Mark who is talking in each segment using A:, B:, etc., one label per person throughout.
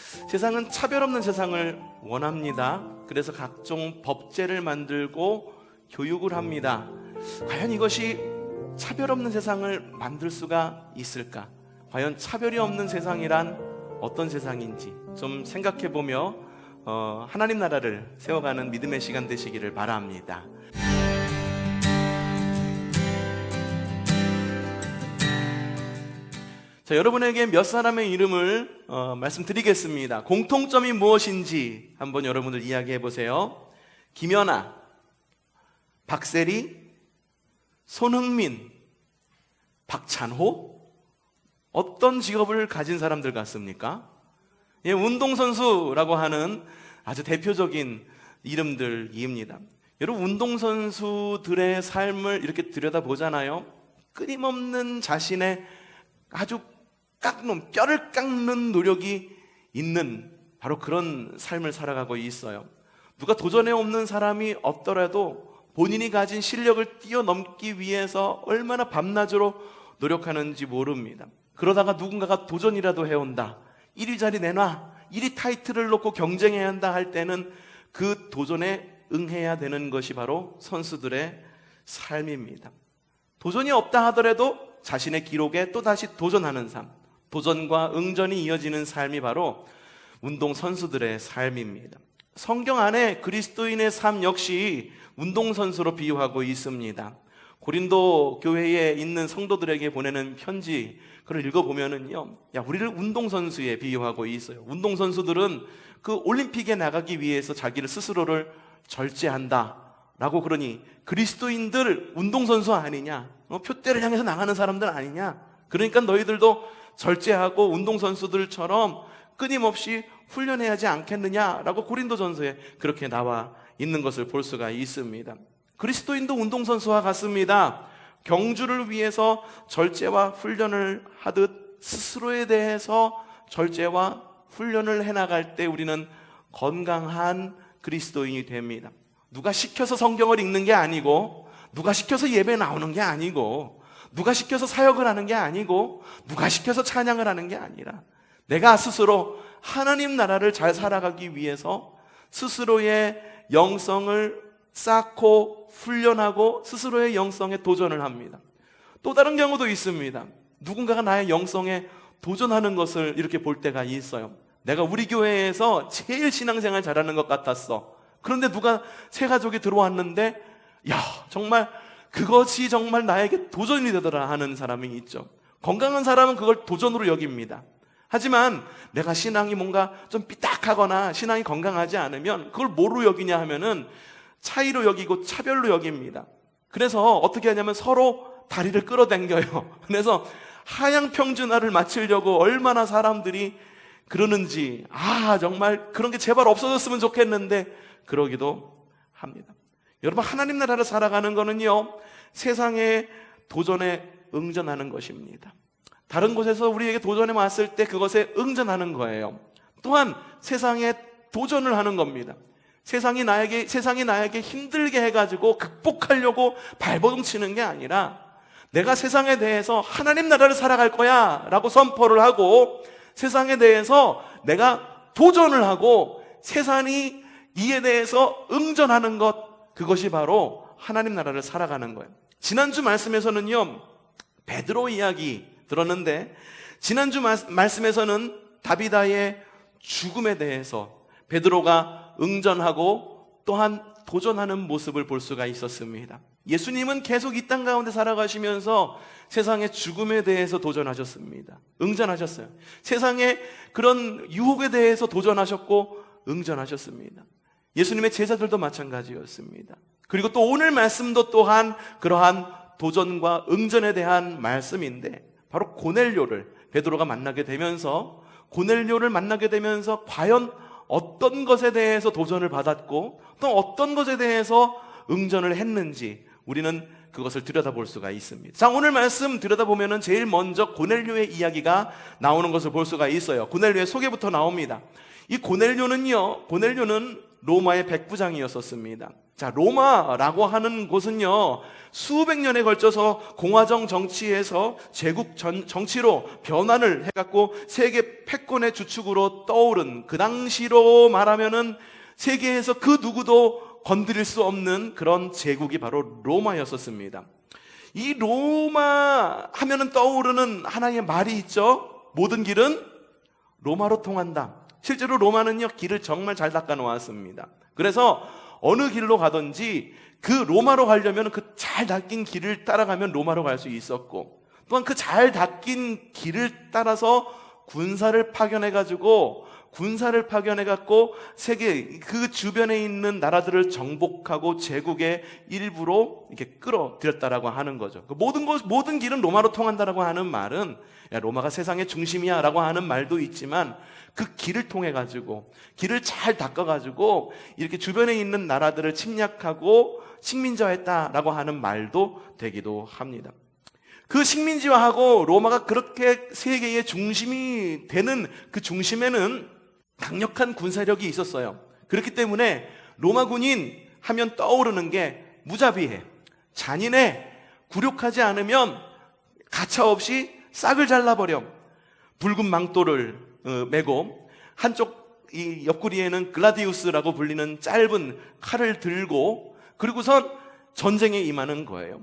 A: 세상은 차별 없는 세상을 원합니다. 그래서 각종 법제를 만들고 교육을 합니다. 과연 이것이 차별 없는 세상을 만들 수가 있을까? 과연 차별이 없는 세상이란 어떤 세상인지 좀 생각해보며 하나님 나라를 세워가는 믿음의 시간 되시기를 바랍니다. 자, 여러분에게 몇 사람의 이름을 말씀드리겠습니다. 공통점이 무엇인지 한번 여러분들 이야기해 보세요. 김연아, 박세리, 손흥민, 박찬호? 어떤 직업을 가진 사람들 같습니까? 예, 운동선수라고 하는 아주 대표적인 이름들입니다. 여러분, 운동선수들의 삶을 이렇게 들여다보잖아요. 끊임없는 자신의 아주 뼈를 깎는 노력이 있는 바로 그런 삶을 살아가고 있어요. 누가 도전해 없는 사람이 없더라도 본인이 가진 실력을 뛰어넘기 위해서 얼마나 밤낮으로 노력하는지 모릅니다. 그러다가 누군가가 도전이라도 해온다, 1위 자리 내놔, 1위 타이틀을 놓고 경쟁해야 한다 할 때는 그 도전에 응해야 되는 것이 바로 선수들의 삶입니다. 도전이 없다 하더라도 자신의 기록에 또다시 도전하는 삶, 도전과 응전이 이어지는 삶이 바로 운동선수들의 삶입니다. 성경 안에 그리스도인의 삶 역시 운동선수로 비유하고 있습니다. 고린도 교회에 있는 성도들에게 보내는 편지, 그걸 읽어보면은요, 우리를 운동선수에 비유하고 있어요. 운동선수들은 그 올림픽에 나가기 위해서 자기를 스스로를 절제한다 라고 그러니 그리스도인들 운동선수 아니냐? 표대를 향해서 나가는 사람들 아니냐? 그러니까 너희들도 절제하고 운동선수들처럼 끊임없이 훈련해야 하지 않겠느냐라고 고린도전서에 그렇게 나와 있는 것을 볼 수가 있습니다. 그리스도인도 운동선수와 같습니다. 경주를 위해서 절제와 훈련을 하듯 스스로에 대해서 절제와 훈련을 해나갈 때 우리는 건강한 그리스도인이 됩니다. 누가 시켜서 성경을 읽는 게 아니고, 누가 시켜서 예배 나오는 게 아니고, 누가 시켜서 사역을 하는 게 아니고, 누가 시켜서 찬양을 하는 게 아니라 내가 스스로 하나님 나라를 잘 살아가기 위해서 스스로의 영성을 쌓고 훈련하고 스스로의 영성에 도전을 합니다. 또 다른 경우도 있습니다. 누군가가 나의 영성에 도전하는 것을 이렇게 볼 때가 있어요. 내가 우리 교회에서 제일 신앙생활 잘하는 것 같았어. 그런데 누가 새 가족이 들어왔는데 정말 그것이 정말 나에게 도전이 되더라 하는 사람이 있죠. 건강한 사람은 그걸 도전으로 여깁니다. 하지만 내가 신앙이 뭔가 좀 삐딱하거나 신앙이 건강하지 않으면 그걸 뭐로 여기냐 하면은 차이로 여기고 차별로 여깁니다. 그래서 어떻게 하냐면 서로 다리를 끌어당겨요. 그래서 하향평준화를 맞추려고 얼마나 사람들이 그러는지, 정말 그런 게 제발 없어졌으면 좋겠는데 그러기도 합니다. 여러분, 하나님 나라를 살아가는 거는요, 세상의 도전에 응전하는 것입니다. 다른 곳에서 우리에게 도전해 왔을 때 그것에 응전하는 거예요. 또한 세상에 도전을 하는 겁니다. 세상이 나에게 힘들게 해가지고 극복하려고 발버둥 치는 게 아니라 내가 세상에 대해서 하나님 나라를 살아갈 거야 라고 선포를 하고 세상에 대해서 내가 도전을 하고 세상이 이에 대해서 응전하는 것, 그것이 바로 하나님 나라를 살아가는 거예요. 지난주 말씀에서는요, 베드로 이야기 들었는데 지난주 말씀에서는 다비다의 죽음에 대해서 베드로가 응전하고 또한 도전하는 모습을 볼 수가 있었습니다. 예수님은 계속 이 땅 가운데 살아가시면서 세상의 죽음에 대해서 도전하셨습니다. 응전하셨어요. 세상의 그런 유혹에 대해서 도전하셨고 응전하셨습니다. 예수님의 제자들도 마찬가지였습니다. 그리고 또 오늘 말씀도 또한 그러한 도전과 응전에 대한 말씀인데, 바로 고넬료를 베드로가 만나게 되면서 과연 어떤 것에 대해서 도전을 받았고 또 어떤 것에 대해서 응전을 했는지 우리는 그것을 들여다볼 수가 있습니다. 자, 오늘 말씀 들여다보면은 제일 먼저 고넬료의 이야기가 나오는 것을 볼 수가 있어요. 고넬료의 소개부터 나옵니다. 이 고넬료는 로마의 백부장이었었습니다. 자, 로마라고 하는 곳은요, 수백 년에 걸쳐서 공화정 정치에서 제국 정치로 변환을 해갖고 세계 패권의 주축으로 떠오른, 그 당시로 말하면은 세계에서 그 누구도 건드릴 수 없는 그런 제국이 바로 로마였었습니다. 이 로마 하면은 떠오르는 하나의 말이 있죠. 모든 길은 로마로 통한다. 실제로 로마는요, 길을 정말 잘 닦아 놓았습니다. 그래서 어느 길로 가든지 그 로마로 가려면 그 잘 닦인 길을 따라가면 로마로 갈 수 있었고, 또한 그 잘 닦인 길을 따라서 군사를 파견해갖고 세계 그 주변에 있는 나라들을 정복하고 제국의 일부로 이렇게 끌어들였다라고 하는 거죠. 모든 길은 로마로 통한다라고 하는 말은, 야, 로마가 세상의 중심이야라고 하는 말도 있지만, 그 길을 통해 가지고, 길을 잘 닦아 가지고 이렇게 주변에 있는 나라들을 침략하고 식민지화했다라고 하는 말도 되기도 합니다. 그 식민지화하고 로마가 그렇게 세계의 중심이 되는 그 중심에는 강력한 군사력이 있었어요. 그렇기 때문에 로마 군인 하면 떠오르는 게 무자비해, 잔인해, 굴욕하지 않으면 가차없이 싹을 잘라버려. 붉은 망토를 메고 한쪽 이 옆구리에는 글라디우스라고 불리는 짧은 칼을 들고, 그리고선 전쟁에 임하는 거예요.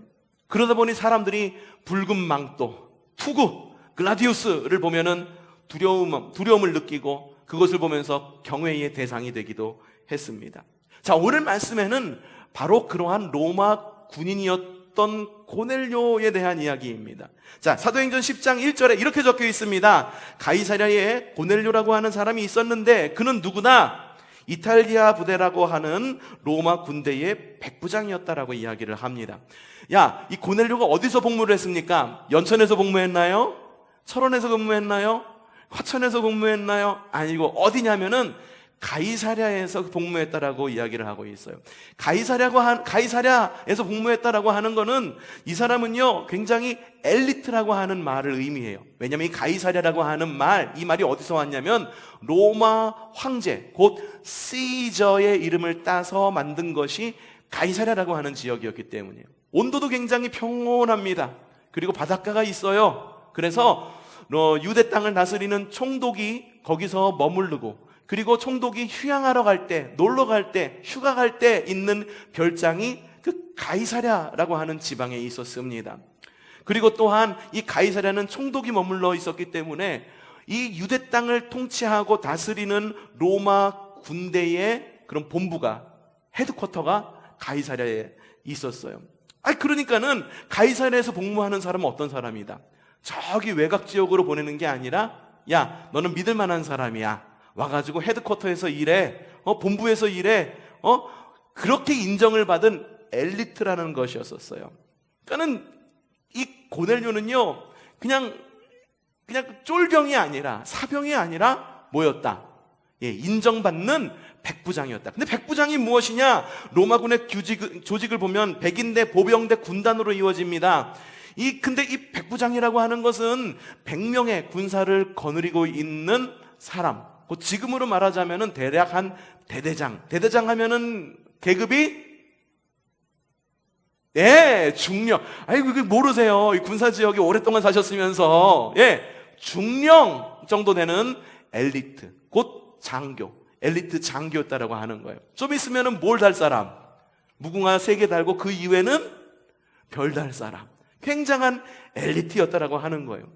A: 그러다 보니 사람들이 붉은 망토, 투구, 글라디우스를 보면은 두려움을 느끼고 그것을 보면서 경외의 대상이 되기도 했습니다. 자, 오늘 말씀에는 바로 그러한 로마 군인이었던 고넬료에 대한 이야기입니다. 자, 사도행전 10장 1절에 이렇게 적혀 있습니다. 가이사랴에 고넬료라고 하는 사람이 있었는데 그는 누구나 이탈리아 부대라고 하는 로마 군대의 백부장이었다라고 이야기를 합니다. 야, 이 고넬료가 어디서 복무를 했습니까? 연천에서 복무했나요? 철원에서 근무했나요? 화천에서 복무했나요? 아니고 어디냐면은 가이사랴에서 복무했다라고 이야기를 하고 있어요. 가이사랴에서 복무했다라고 하는 거는, 이 사람은요 굉장히 엘리트라고 하는 말을 의미해요. 왜냐하면 이 가이사랴라고 하는 이 말이 어디서 왔냐면 로마 황제 곧 시저의 이름을 따서 만든 것이 가이사랴라고 하는 지역이었기 때문이에요. 온도도 굉장히 평온합니다. 그리고 바닷가가 있어요. 그래서 유대 땅을 다스리는 총독이 거기서 머무르고, 그리고 총독이 휴양하러 갈 때, 놀러 갈 때, 휴가 갈 때 있는 별장이 그 가이사랴라고 하는 지방에 있었습니다. 그리고 또한 이 가이사랴는 총독이 머물러 있었기 때문에 이 유대 땅을 통치하고 다스리는 로마 군대의 그런 본부가, 헤드쿼터가 가이사랴에 있었어요. 그러니까는 가이사랴에서 복무하는 사람은 어떤 사람이다? 저기 외곽 지역으로 보내는 게 아니라, 야, 너는 믿을 만한 사람이야, 와가지고 헤드쿼터에서 일해, 본부에서 일해, 그렇게 인정을 받은 엘리트라는 것이었었어요. 그러니까는 이 고넬료는요, 그냥 쫄병이 아니라, 사병이 아니라 뭐였다? 예, 인정받는 백부장이었다. 근데 백부장이 무엇이냐? 로마군의 조직을 보면 백인대, 보병대, 군단으로 이루어집니다. 근데 이 백부장이라고 하는 것은 100명의 군사를 거느리고 있는 사람. 지금으로 말하자면은 대략 한 대대장 하면은 계급이, 예, 중령. 아이고, 이거 모르세요. 이 군사 지역에 오랫동안 사셨으면서, 예, 중령 정도 되는 엘리트, 곧 장교, 엘리트 장교였다라고 하는 거예요. 좀 있으면은 뭘 달 사람? 무궁화 3개 달고 그 이후에는 별 달 사람. 굉장한 엘리트였다라고 하는 거예요.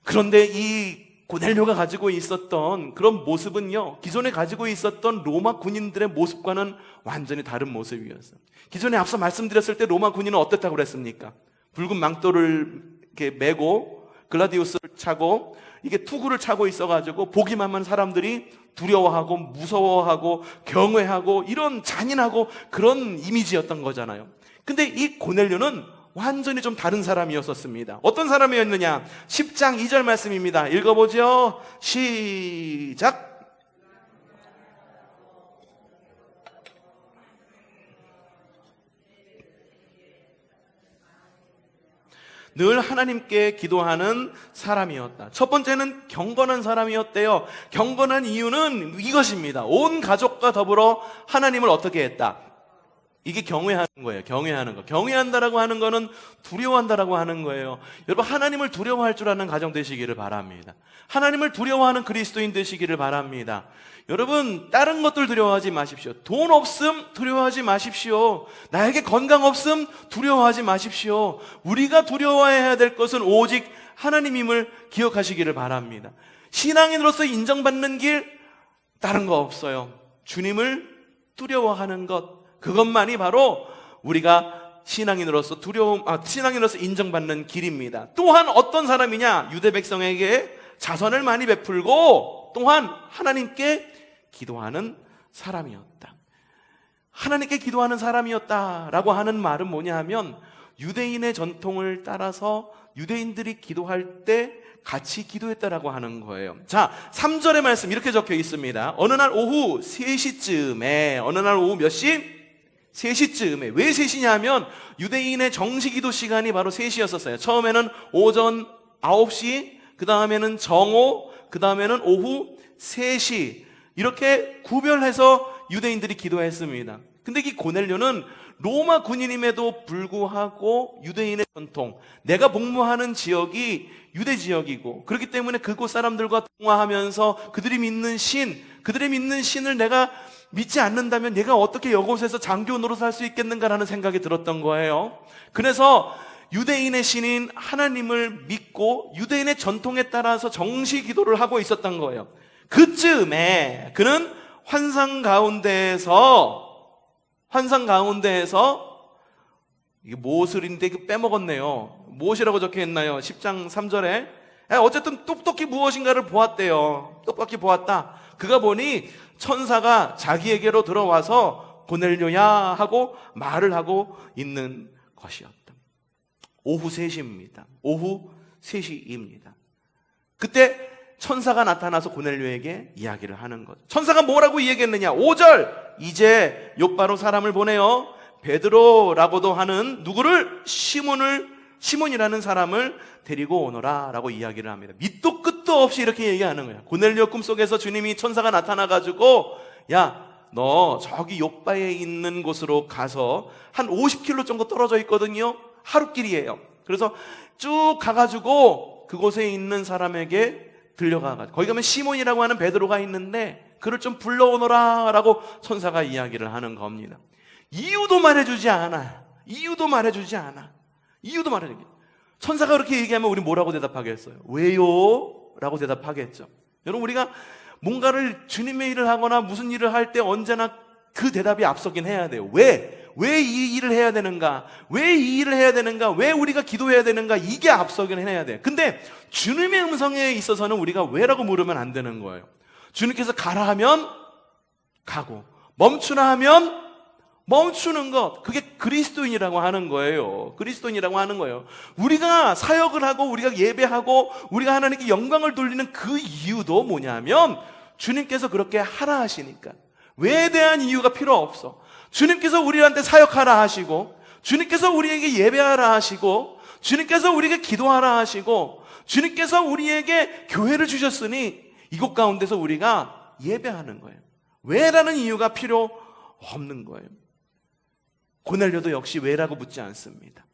A: 그런데 이 고넬료가 가지고 있었던 그런 모습은요, 기존에 가지고 있었던 로마 군인들의 모습과는 완전히 다른 모습이었어요. 기존에 앞서 말씀드렸을 때 로마 군인은 어땠다고 그랬습니까? 붉은 망토를 이렇게 메고 글라디우스를 차고 이게 투구를 차고 있어가지고 보기만 한 사람들이 두려워하고 무서워하고 경외하고 이런 잔인하고 그런 이미지였던 거잖아요. 근데 이 고넬료는 완전히 좀 다른 사람이었었습니다. 어떤 사람이었느냐? 10장 2절 말씀입니다. 읽어보죠. 시작. 늘 하나님께 기도하는 사람이었다. 첫 번째는 경건한 사람이었대요. 경건한 이유는 이것입니다. 온 가족과 더불어 하나님을 어떻게 했다? 이게 경외하는 거예요. 경외하는 거. 경외한다라고 하는 거는 두려워한다라고 하는 거예요. 여러분, 하나님을 두려워할 줄 아는 가정 되시기를 바랍니다. 하나님을 두려워하는 그리스도인 되시기를 바랍니다. 여러분, 다른 것들 두려워하지 마십시오. 돈 없음 두려워하지 마십시오. 나에게 건강 없음 두려워하지 마십시오. 우리가 두려워해야 될 것은 오직 하나님임을 기억하시기를 바랍니다. 신앙인으로서 인정받는 길 다른 거 없어요. 주님을 두려워하는 것, 그것만이 바로 우리가 신앙인으로서 신앙인으로서 인정받는 길입니다. 또한 어떤 사람이냐? 유대 백성에게 자선을 많이 베풀고 또한 하나님께 기도하는 사람이었다. 하나님께 기도하는 사람이었다라고 하는 말은 뭐냐 하면 유대인의 전통을 따라서 유대인들이 기도할 때 같이 기도했다라고 하는 거예요. 자, 3절의 말씀 이렇게 적혀 있습니다. 어느 날 오후 3시쯤에 어느 날 오후 몇 시? 3시쯤에. 왜 3시냐 하면 유대인의 정시 기도 시간이 바로 3시였었어요. 처음에는 오전 9시, 그 다음에는 정오, 그 다음에는 오후 3시 이렇게 구별해서 유대인들이 기도했습니다. 근데 이 고넬료는 로마 군인임에도 불구하고 유대인의 전통, 내가 복무하는 지역이 유대 지역이고 그렇기 때문에 그곳 사람들과 통화하면서 그들이 믿는 신을 내가 믿지 않는다면 내가 어떻게 이곳에서 장교 노릇을 할 수 있겠는가라는 생각이 들었던 거예요. 그래서 유대인의 신인 하나님을 믿고 유대인의 전통에 따라서 정시 기도를 하고 있었던 거예요. 그쯤에 그는 환상 가운데에서 이게 무엇을인데 빼먹었네요. 무엇이라고 적혀있나요? 10장 3절에 어쨌든 똑똑히 무엇인가를 보았대요. 똑똑히 보았다. 그가 보니 천사가 자기에게로 들어와서 고넬료야 하고 말을 하고 있는 것이었다. 오후 3시입니다. 오후 3시입니다. 그때 천사가 나타나서 고넬료에게 이야기를 하는 거죠. 천사가 뭐라고 이야기했느냐? 5절 이제 욥바로 사람을 보내어 베드로라고도 하는 누구를? 시몬이라는 사람을 데리고 오너라 라고 이야기를 합니다. 밑도 끝도 없이 이렇게 얘기하는 거예요. 고넬료 꿈속에서 주님이 천사가 나타나가지고 야, 너 저기 욥바에 있는 곳으로 가서 한 50km 정도 떨어져 있거든요. 하루길이에요. 그래서 쭉 가가지고 그곳에 있는 사람에게 들려가가지고 거기 가면 시몬이라고 하는 베드로가 있는데 그를 좀 불러오너라 라고 천사가 이야기를 하는 겁니다. 이유도 말해주지 않아. 천사가 그렇게 얘기하면 우리 뭐라고 대답하겠어요? 왜요? 라고 대답하겠죠. 여러분, 우리가 뭔가를 주님의 일을 하거나 무슨 일을 할 때 언제나 그 대답이 앞서긴 해야 돼요. 왜 이 일을 해야 되는가? 왜 이 일을 해야 되는가? 왜 우리가 기도해야 되는가? 이게 앞서긴 해야 돼요. 근데 주님의 음성에 있어서는 우리가 왜라고 물으면 안 되는 거예요. 주님께서 가라 하면 가고 멈추라 하면 멈추는 것, 그게 그리스도인이라고 하는 거예요. 우리가 사역을 하고 우리가 예배하고 우리가 하나님께 영광을 돌리는 그 이유도 뭐냐면 주님께서 그렇게 하라 하시니까. 왜에 대한 이유가 필요 없어. 주님께서 우리한테 사역하라 하시고 주님께서 우리에게 예배하라 하시고 주님께서 우리에게 기도하라 하시고 주님께서 우리에게 교회를 주셨으니 이곳 가운데서 우리가 예배하는 거예요. 왜라는 이유가 필요 없는 거예요. 고넬료도 역시 왜라고 묻지 않습니다.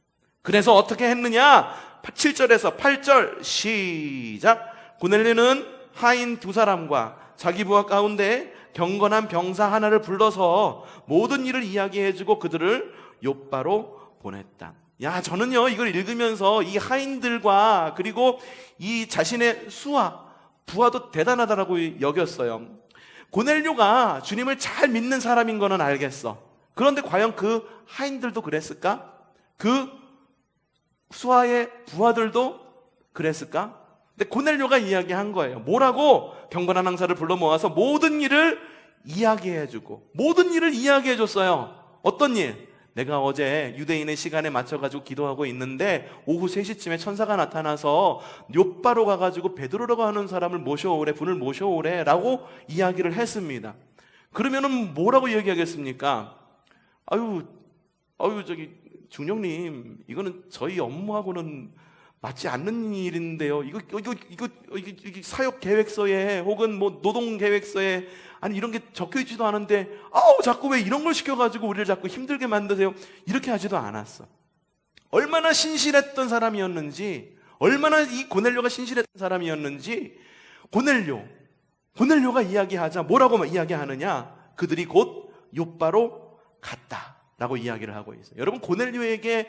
A: 그래서 어떻게 했느냐? 7절에서 8절 시작. 고넬료는 하인 2사람과 자기 부하 가운데 경건한 병사 하나를 불러서 모든 일을 이야기해주고 그들을 욥바로 보냈다. 야, 저는요 이걸 읽으면서 이 하인들과 그리고 이 자신의 부하도 대단하다라고 여겼어요. 고넬료가 주님을 잘 믿는 사람인 거는 알겠어. 그런데 과연 그 하인들도 그랬을까? 그 수하의 부하들도 그랬을까? 근데 고넬료가 이야기한 거예요. 뭐라고? 경건한 항사를 불러 모아서 모든 일을 이야기해주고 모든 일을 이야기해줬어요. 어떤 일? 내가 어제 유대인의 시간에 맞춰가지고 기도하고 있는데 오후 3시쯤에 천사가 나타나서 욥바로 가가지고 베드로라고 하는 사람을 분을 모셔오래 라고 이야기를 했습니다. 그러면은 뭐라고 이야기하겠습니까? 아유, 저기 중령님, 이거는 저희 업무하고는 맞지 않는 일인데요. 이거 사역 계획서에 혹은 뭐 노동 계획서에 아니 이런 게 적혀 있지도 않은데 자꾸 왜 이런 걸 시켜가지고 우리를 자꾸 힘들게 만드세요? 이렇게 하지도 않았어. 얼마나 신실했던 사람이었는지, 얼마나 이 고넬료가 신실했던 사람이었는지 고넬료가 이야기하자 뭐라고 이야기하느냐? 그들이 곧 욥바로 갔다라고 이야기를 하고 있어요. 여러분, 고넬료에게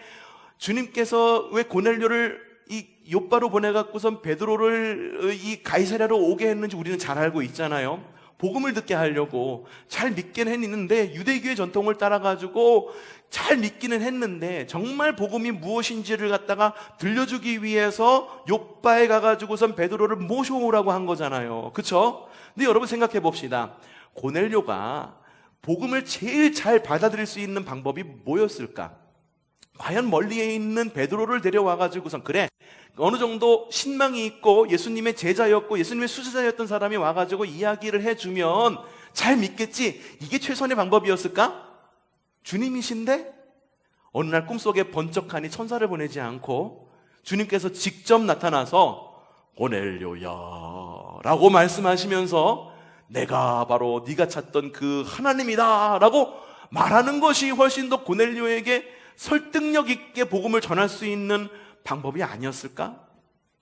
A: 주님께서 왜 고넬료를 이 욥바로 보내갖고선 베드로를 이 가이사랴로 오게 했는지 우리는 잘 알고 있잖아요. 복음을 듣게 하려고 잘 믿기는 했는데, 유대교의 전통을 따라가지고 잘 믿기는 했는데 정말 복음이 무엇인지를 갖다가 들려주기 위해서 욥바에 가가지고선 베드로를 모셔오라고 한 거잖아요. 그렇죠? 근데 여러분 생각해 봅시다. 고넬료가 복음을 제일 잘 받아들일 수 있는 방법이 뭐였을까? 과연 멀리에 있는 베드로를 데려와가지고선 그래, 어느 정도 신망이 있고 예수님의 제자였고 예수님의 수제자였던 사람이 와가지고 이야기를 해주면 잘 믿겠지, 이게 최선의 방법이었을까? 주님이신데 어느 날 꿈속에 번쩍하니 천사를 보내지 않고 주님께서 직접 나타나서 고넬료야 라고 말씀하시면서 내가 바로 네가 찾던 그 하나님이다 라고 말하는 것이 훨씬 더 고넬료에게 설득력 있게 복음을 전할 수 있는 방법이 아니었을까?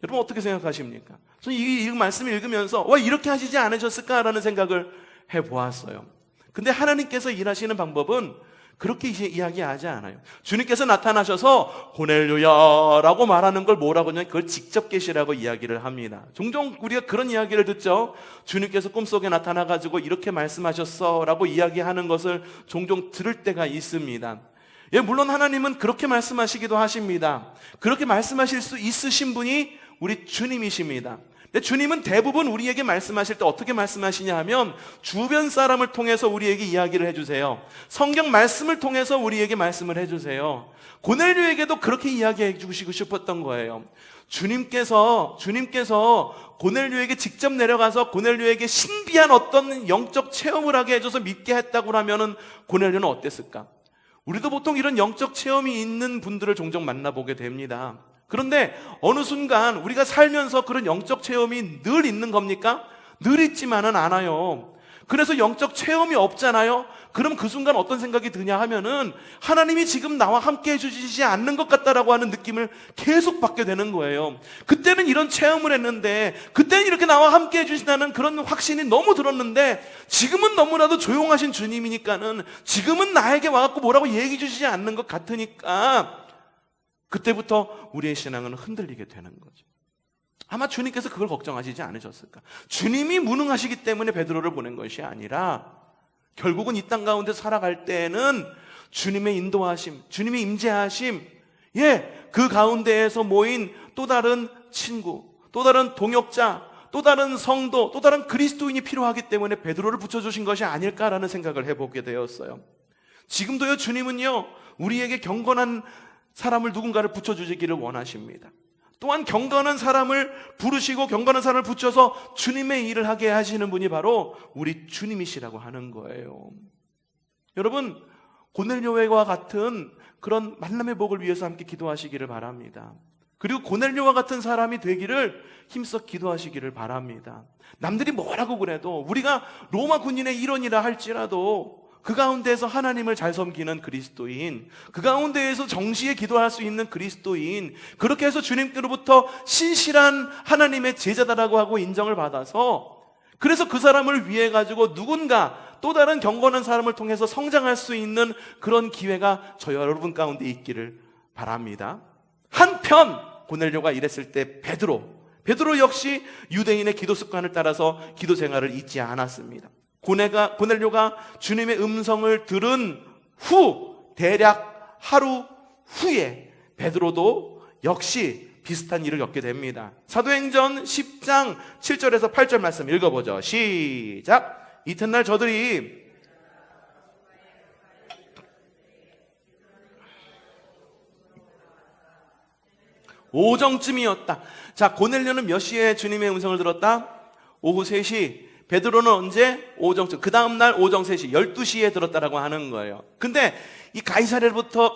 A: 여러분 어떻게 생각하십니까? 저는 이 말씀을 읽으면서 왜 이렇게 하시지 않으셨을까라는 생각을 해보았어요. 근데 하나님께서 일하시는 방법은 그렇게 이야기하지 않아요. 주님께서 나타나셔서 고넬료야 라고 말하는 걸 뭐라고 하냐면 그걸 직접 계시라고 이야기를 합니다. 종종 우리가 그런 이야기를 듣죠. 주님께서 꿈속에 나타나가지고 이렇게 말씀하셨어 라고 이야기하는 것을 종종 들을 때가 있습니다. 예, 물론 하나님은 그렇게 말씀하시기도 하십니다. 그렇게 말씀하실 수 있으신 분이 우리 주님이십니다. 근데 주님은 대부분 우리에게 말씀하실 때 어떻게 말씀하시냐 하면 주변 사람을 통해서 우리에게 이야기를 해주세요. 성경 말씀을 통해서 우리에게 말씀을 해주세요. 고넬료에게도 그렇게 이야기해 주시고 싶었던 거예요. 주님께서 고넬료에게 직접 내려가서 고넬료에게 신비한 어떤 영적 체험을 하게 해줘서 믿게 했다고 하면은 고넬료는 어땠을까? 우리도 보통 이런 영적 체험이 있는 분들을 종종 만나보게 됩니다. 그런데 어느 순간 우리가 살면서 그런 영적 체험이 늘 있는 겁니까? 늘 있지만은 않아요. 그래서 영적 체험이 없잖아요. 그럼 그 순간 어떤 생각이 드냐 하면은 하나님이 지금 나와 함께 해주시지 않는 것 같다라고 하는 느낌을 계속 받게 되는 거예요. 그때는 이런 체험을 했는데, 그때는 이렇게 나와 함께 해주신다는 그런 확신이 너무 들었는데, 지금은 너무나도 조용하신 주님이니까는 지금은 나에게 와갖고 뭐라고 얘기해 주시지 않는 것 같으니까 그때부터 우리의 신앙은 흔들리게 되는 거죠. 아마 주님께서 그걸 걱정하시지 않으셨을까? 주님이 무능하시기 때문에 베드로를 보낸 것이 아니라 결국은 이 땅 가운데 살아갈 때에는 주님의 인도하심, 주님의 임재하심, 그 가운데에서 모인 또 다른 친구, 또 다른 동역자, 또 다른 성도, 또 다른 그리스도인이 필요하기 때문에 베드로를 붙여주신 것이 아닐까라는 생각을 해보게 되었어요. 지금도요, 주님은요, 우리에게 경건한 사람을 누군가를 붙여주시기를 원하십니다. 또한 경건한 사람을 부르시고 경건한 사람을 붙여서 주님의 일을 하게 하시는 분이 바로 우리 주님이시라고 하는 거예요. 여러분, 고넬료와 같은 그런 만남의 복을 위해서 함께 기도하시기를 바랍니다. 그리고 고넬료와 같은 사람이 되기를 힘써 기도하시기를 바랍니다. 남들이 뭐라고 그래도, 우리가 로마 군인의 일원이라 할지라도 그 가운데에서 하나님을 잘 섬기는 그리스도인, 그 가운데에서 정시에 기도할 수 있는 그리스도인, 그렇게 해서 주님께로부터 신실한 하나님의 제자다라고 하고 인정을 받아서, 그래서 그 사람을 위해 가지고 누군가 또 다른 경건한 사람을 통해서 성장할 수 있는 그런 기회가 저 여러분 가운데 있기를 바랍니다. 한편 고넬료가 이랬을 때 베드로 역시 유대인의 기도 습관을 따라서 기도 생활을 잊지 않았습니다. 고넬료가 주님의 음성을 들은 후 대략 하루 후에 베드로도 역시 비슷한 일을 겪게 됩니다. 사도행전 10장 7절에서 8절 말씀 읽어보죠. 시작. 이튿날 저들이 오정쯤이었다. 자, 고넬료는 몇 시에 주님의 음성을 들었다? 오후 3시. 베드로는 언제? 오정쯤. 그 다음날 오정 3시, 12시에 들었다라고 하는 거예요. 근데 이 가이사랴로부터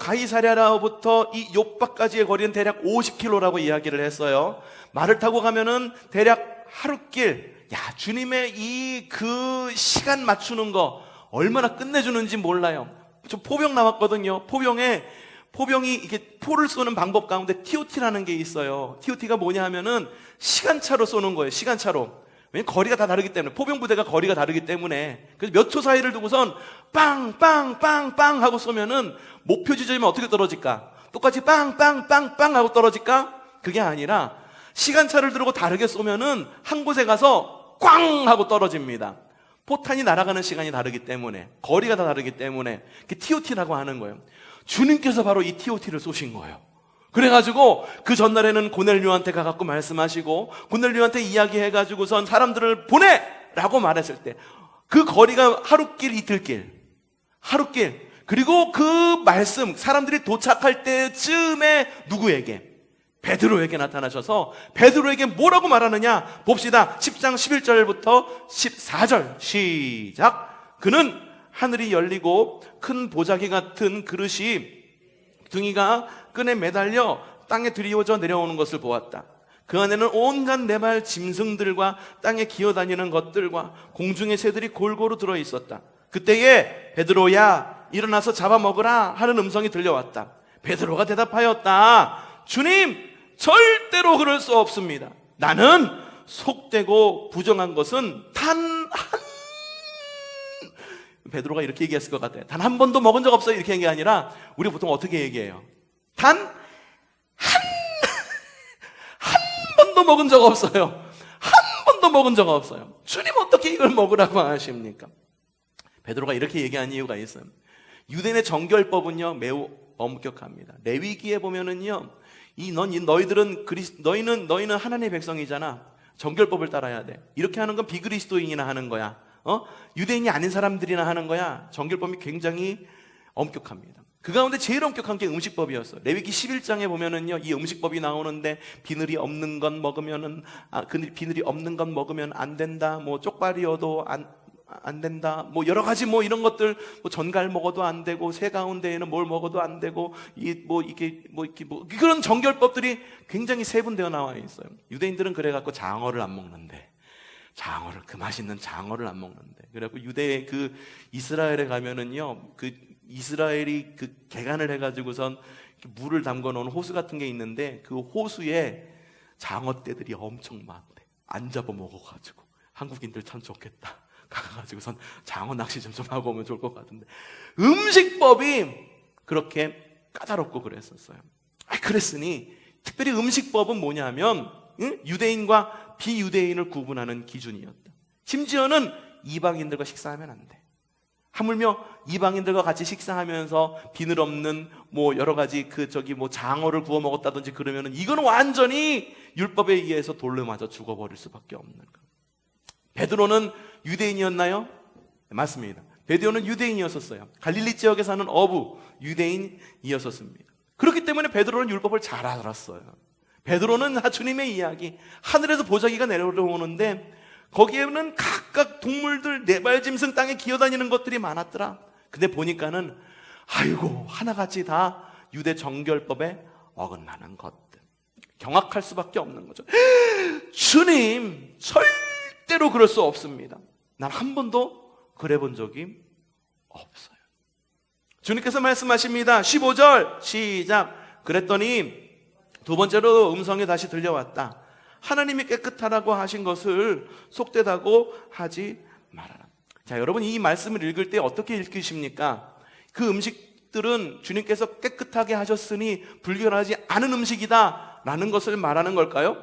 A: 이 요빠까지의 거리는 대략 50km라고 이야기를 했어요. 말을 타고 가면은 대략 하루길. 야, 주님의 그 시간 맞추는 거 얼마나 끝내주는지 몰라요. 저 포병 나왔거든요. 포병이 이게 포를 쏘는 방법 가운데 TOT라는 게 있어요. TOT가 뭐냐 하면은 시간차로 쏘는 거예요. 시간차로. 왜냐면 거리가 다 다르기 때문에, 포병 부대가 거리가 다르기 때문에. 그래서 몇 초 사이를 두고선 빵빵빵빵 하고 쏘면은 목표 지점이면 어떻게 떨어질까? 똑같이 빵빵빵빵 하고 떨어질까? 그게 아니라 시간차를 두고 다르게 쏘면은 한 곳에 가서 꽝 하고 떨어집니다. 포탄이 날아가는 시간이 다르기 때문에, 거리가 다 다르기 때문에 그 TOT라고 하는 거예요. 주님께서 바로 이 TOT를 쏘신 거예요. 그래가지고 그 전날에는 고넬료한테 가갖고 말씀하시고, 고넬료한테 이야기해가지고선 사람들을 보내라고 말했을 때 그 거리가 하루길, 하루길. 그리고 그 말씀, 사람들이 도착할 때쯤에 누구에게? 베드로에게 나타나셔서 베드로에게 뭐라고 말하느냐 봅시다. 10장 11절부터 14절 시작. 그는 하늘이 열리고 큰 보자기 같은 그릇이 둥이가 끈에 매달려 땅에 들이워져 내려오는 것을 보았다. 그 안에는 온갖 네발 짐승들과 땅에 기어다니는 것들과 공중의 새들이 골고루 들어있었다. 그때에 베드로야 일어나서 잡아먹으라 하는 음성이 들려왔다. 베드로가 대답하였다. 주님, 절대로 그럴 수 없습니다. 나는 속되고 부정한 것은 단 베드로가 이렇게 얘기했을 것 같아요. 단 한 번도 먹은 적 없어요. 이렇게 얘기 아니라 우리 보통 어떻게 얘기해요? 단 한 번도 먹은 적 없어요. 한 번도 먹은 적 없어요. 주님 어떻게 이걸 먹으라고 하십니까? 베드로가 이렇게 얘기한 이유가 있어요. 유대인의 정결법은요 매우 엄격합니다. 레위기에 보면은요 너희는 하나님의 백성이잖아. 정결법을 따라야 돼. 이렇게 하는 건 비그리스도인이나 하는 거야. 유대인이 아닌 사람들이나 하는 거야. 정결법이 굉장히 엄격합니다. 그 가운데 제일 엄격한 게 음식법이었어. 레위기 11장에 보면은요, 이 음식법이 나오는데 비늘이 없는 건 먹으면은 비늘이 없는 건 먹으면 안 된다. 뭐 쪽발이어도 안 된다. 뭐 여러 가지 뭐 이런 것들, 뭐 전갈 먹어도 안 되고 새 가운데에는 뭘 먹어도 안 되고 그런 정결법들이 굉장히 세분되어 나와 있어요. 유대인들은 그래갖고 장어를 안 먹는데. 그 맛있는 장어를 안 먹는데. 그래갖고 유대의 그 이스라엘에 가면은요, 그 이스라엘이 그 개간을 해가지고선 물을 담궈 놓은 호수 같은 게 있는데 그 호수에 장어떼들이 엄청 많대. 안 잡아 먹어가지고. 한국인들 참 좋겠다. 가가지고선 장어 낚시 좀 하고 오면 좋을 것 같은데. 음식법이 그렇게 까다롭고 그랬었어요. 그랬으니 특별히 음식법은 뭐냐면 유대인과 비유대인을 구분하는 기준이었다. 심지어는 이방인들과 식사하면 안 돼. 하물며 이방인들과 같이 식사하면서 비늘 없는 뭐 여러 가지 장어를 구워 먹었다든지 그러면은 이건 완전히 율법에 의해서 돌로 맞아 죽어버릴 수밖에 없는 거예요. 베드로는 유대인이었나요? 네, 맞습니다. 베드로는 유대인이었었어요. 갈릴리 지역에 사는 어부 유대인이었었습니다. 그렇기 때문에 베드로는 율법을 잘 알았어요. 베드로는 주님의 이야기, 하늘에서 보자기가 내려오는데 거기에는 각각 동물들, 네발짐승 땅에 기어다니는 것들이 많았더라. 근데 보니까는 아이고 하나같이 다 유대 정결법에 어긋나는 것들. 경악할 수밖에 없는 거죠. 주님 절대로 그럴 수 없습니다. 난 한 번도 그래 본 적이 없어요. 주님께서 말씀하십니다. 15절 시작. 그랬더니 두 번째로 음성이 다시 들려왔다. 하나님이 깨끗하라고 하신 것을 속되다고 하지 말아라. 자, 여러분 이 말씀을 읽을 때 어떻게 읽으십니까? 그 음식들은 주님께서 깨끗하게 하셨으니 불결하지 않은 음식이다 라는 것을 말하는 걸까요?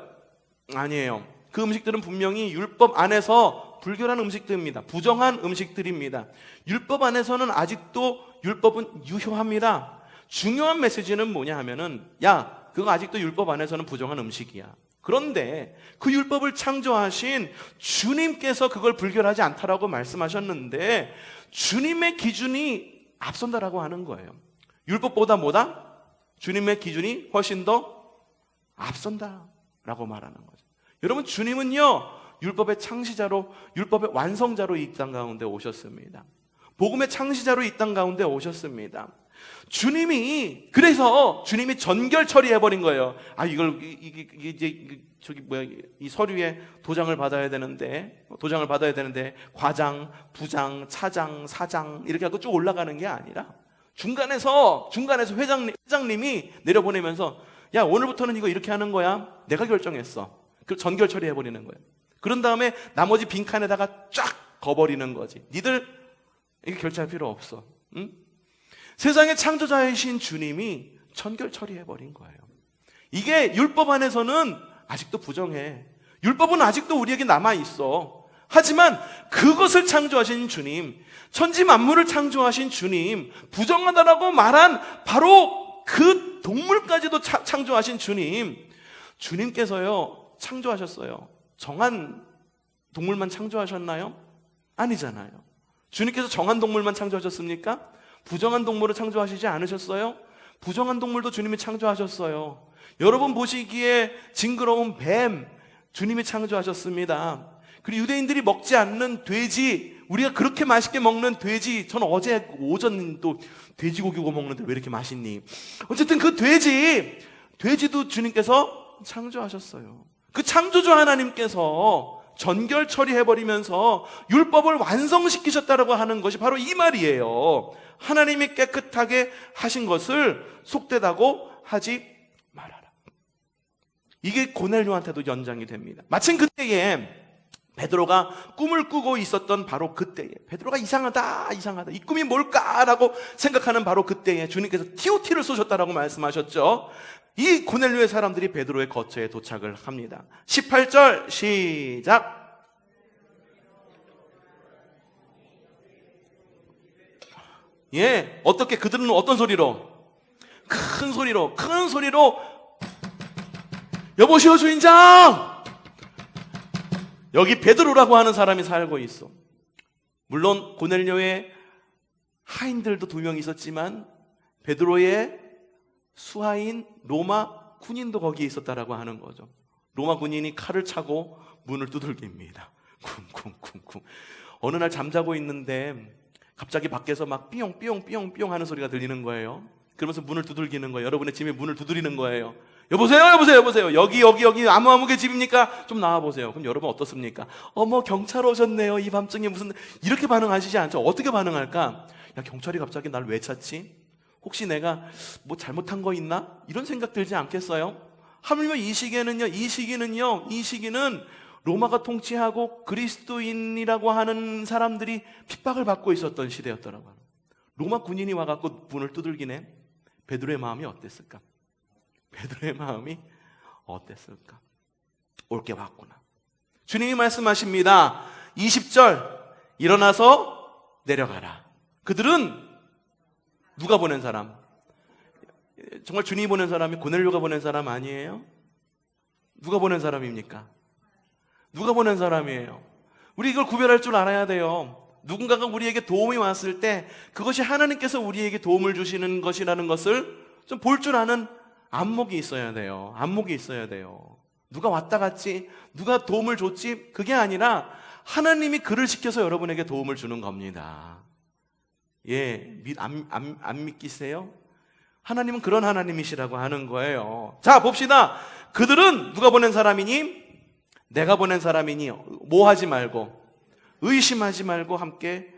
A: 아니에요. 그 음식들은 분명히 율법 안에서 불결한 음식들입니다. 부정한 음식들입니다. 율법 안에서는 아직도 율법은 유효합니다. 중요한 메시지는 뭐냐 하면은 그거 아직도 율법 안에서는 부정한 음식이야. 그런데 그 율법을 창조하신 주님께서 그걸 불결하지 않다라고 말씀하셨는데 주님의 기준이 앞선다라고 하는 거예요. 율법보다 뭐다? 주님의 기준이 훨씬 더 앞선다라고 말하는 거죠. 여러분 주님은요 율법의 창시자로, 율법의 완성자로 이 땅 가운데 오셨습니다. 복음의 창시자로 이 땅 가운데 오셨습니다. 그래서 주님이 전결 처리해버린 거예요. 이게 이제 이 서류에 도장을 받아야 되는데, 과장, 부장, 차장, 사장 이렇게 하고 쭉 올라가는 게 아니라 중간에서 회장님이 내려보내면서, 야, 오늘부터는 이거 이렇게 하는 거야. 내가 결정했어. 그 전결 처리해버리는 거예요. 그런 다음에 나머지 빈칸에다가 쫙 거버리는 거지. 니들 이게 결제할 필요 없어. 응? 세상의 창조자이신 주님이 전결 처리해버린 거예요. 이게 율법 안에서는 아직도 부정해. 율법은 아직도 우리에게 남아있어. 하지만 그것을 창조하신 주님, 천지 만물을 창조하신 주님, 부정하다라고 말한 바로 그 동물까지도 창조하신 주님께서요 창조하셨어요. 정한 동물만 창조하셨나요? 아니잖아요. 주님께서 정한 동물만 창조하셨습니까? 부정한 동물을 창조하시지 않으셨어요? 부정한 동물도 주님이 창조하셨어요. 여러분 보시기에 징그러운 뱀, 주님이 창조하셨습니다. 그리고 유대인들이 먹지 않는 돼지, 우리가 그렇게 맛있게 먹는 돼지, 저는 어제 오전도 돼지고기 구워 먹는데 왜 이렇게 맛있니? 어쨌든 그 돼지도 주님께서 창조하셨어요. 그 창조주 하나님께서 전결 처리해버리면서 율법을 완성시키셨다라고 하는 것이 바로 이 말이에요. 하나님이 깨끗하게 하신 것을 속되다고 하지 말아라. 이게 고넬료한테도 연장이 됩니다. 마침 그때에 베드로가 꿈을 꾸고 있었던 바로 그때에, 베드로가 이상하다 이 꿈이 뭘까라고 생각하는 바로 그때에 주님께서 TOT를 쏘셨다라고 말씀하셨죠. 이 고넬료의 사람들이 베드로의 거처에 도착을 합니다. 18절 시작. 어떻게 그들은 어떤 소리로? 큰 소리로 여보시오 주인장! 여기 베드로라고 하는 사람이 살고 있어. 물론 고넬료의 하인들도 2명 있었지만 베드로의 수하인 로마 군인도 거기에 있었다라고 하는 거죠. 로마 군인이 칼을 차고 문을 두들깁니다. 쿵쿵쿵쿵. 어느 날 잠자고 있는데 갑자기 밖에서 막 삐용삐용삐용삐용 하는 소리가 들리는 거예요. 그러면서 문을 두들기는 거예요. 여러분의 집에 문을 두드리는 거예요. 여보세요. 여기 아무개 집입니까? 좀 나와보세요. 그럼 여러분 어떻습니까? 어머, 경찰 오셨네요. 이 밤중에 무슨, 이렇게 반응하시지 않죠? 어떻게 반응할까? 야, 경찰이 갑자기 날 왜 찾지? 혹시 내가 뭐 잘못한 거 있나? 이런 생각 들지 않겠어요? 하물며 이 시기는 로마가 통치하고 그리스도인이라고 하는 사람들이 핍박을 받고 있었던 시대였더라고요. 로마 군인이 와갖고 문을 두들기네. 베드로의 마음이 어땠을까? 올 게 왔구나. 주님이 말씀하십니다. 20절, 일어나서 내려가라. 그들은 누가 보낸 사람? 정말 주님이 보낸 사람이 고넬료가 보낸 사람 아니에요? 누가 보낸 사람입니까? 누가 보낸 사람이에요? 우리 이걸 구별할 줄 알아야 돼요. 누군가가 우리에게 도움이 왔을 때 그것이 하나님께서 우리에게 도움을 주시는 것이라는 것을 좀 볼 줄 아는 안목이 있어야 돼요. 누가 왔다 갔지? 누가 도움을 줬지? 그게 아니라 하나님이 그를 시켜서 여러분에게 도움을 주는 겁니다. 안 믿기세요? 하나님은 그런 하나님이시라고 하는 거예요. 자, 봅시다. 그들은 누가 보낸 사람이니? 내가 보낸 사람이니? 뭐 하지 말고, 의심하지 말고 함께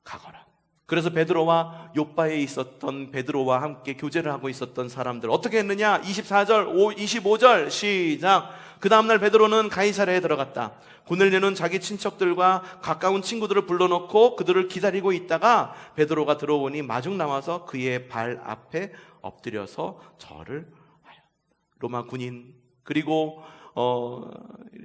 A: 가거라. 그래서 베드로와 욥바에 있었던 베드로와 함께 교제를 하고 있었던 사람들 어떻게 했느냐? 24절, 25절 시작. 그 다음날 베드로는 가이사랴에 들어갔다. 고넬료는 자기 친척들과 가까운 친구들을 불러놓고 그들을 기다리고 있다가 베드로가 들어오니 마중 나와서 그의 발 앞에 엎드려서 절을 하였다. 로마 군인 그리고